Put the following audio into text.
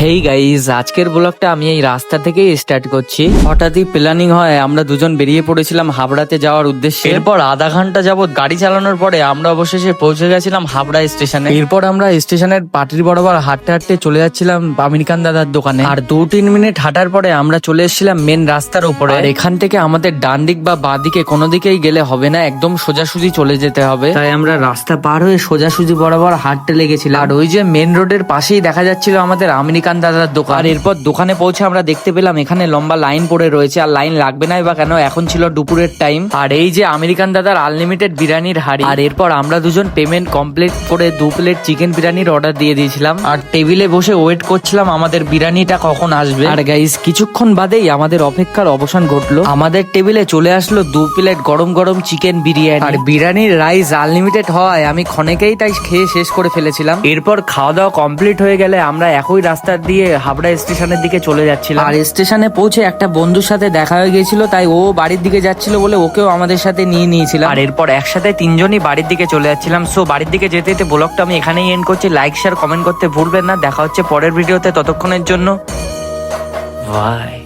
Hey guys, আজকের ব্লগটা আমি এই রাস্তা থেকেই স্টার্ট করছি। হঠাৎই প্ল্যানিং হয়, আমরা দুজন বেরিয়ে পড়েছিলাম হাবড়াতে যাওয়ার উদ্দেশ্যে। এরপর আধা ঘন্টা যাবত গাড়ি চালানোর পরে আমরা অবশেষে পৌঁছে গেছিলাম হাবড়া স্টেশনে। এরপর আমরা স্টেশনের পাটির বরাবর হাঁটতে হাঁটতে চলে যাচ্ছিলাম আমেরিকান দাদার দোকানে। আর 2-3 মিনিট হাঁটার পরে আমরা চলে এসেছিলাম মেন রাস্তার উপরে। আর এখান থেকে আমাদের ডান দিক বা বাঁ দিকে কোনো দিকেই গেলে হবে না, একদম সোজাসুজি চলে যেতে হবে। তাই আমরা রাস্তা পার হয়ে সোজাসুজি বরাবর হাঁটতে লেগেছিলাম। আর ওই যে মেন রোডের পাশেই দেখা যাচ্ছিল আমাদের আমেরিকান দাদার দোকান। আর এরপর দোকানে পৌঁছে আমরা দেখতে পেলাম এখানে লম্বা লাইন পড়ে রয়েছে। আর লাইন লাগবে না বা কেন, এখন ছিল দুপুরের টাইম। আর এই যে আমেরিকান দাদার আনলিমিটেড বিরিয়ানির হাড়ি। আর এরপর আমরা দুজন পেমেন্ট কমপ্লিট করে 2 প্লেট চিকেন বিরিয়ানির অর্ডার দিয়ে দিয়েছিলাম। আর টেবিলে বসে ওয়েট করছিলাম আমাদের বিরিয়ানিটা কখন আসবে। আর গাইস, কিছুক্ষণ বাদেই আমাদের অপেক্ষার অবসান ঘটলো। আমাদের টেবিলে চলে আসলো 2 প্লেট গরম গরম চিকেন বিরিয়ানি। আর বিরিয়ানির রাইস আনলিমিটেড হওয়ায় আমি ক্ষণেকেই তাই খেয়ে শেষ করে ফেলেছিলাম। এরপর খাওয়া দাওয়া কমপ্লিট হয়ে গেলে আমরা একই রাস্তা দিয়ে হাবড়া স্টেশনের দিকে চলে যাচ্ছিলাম। আর স্টেশনে পৌঁছে একটা বন্ধুর সাথে দেখা হয়ে গেছিল, তাই ও বাড়ির দিকে যাচ্ছিল বলে ওকেও আমাদের সাথে নিয়ে নিয়েছিলাম। আর এরপর একসাথে 3 জনই বাড়ির দিকে চলে যাচ্ছিলাম। সো বাড়ির দিকে যেতে যেতে ব্লগটা আমি এখানেই এন্ড করছি। লাইক শেয়ার কমেন্ট করতে ভুলবেন না। দেখা হচ্ছে পরের ভিডিওতে, ততক্ষণের জন্য বাই।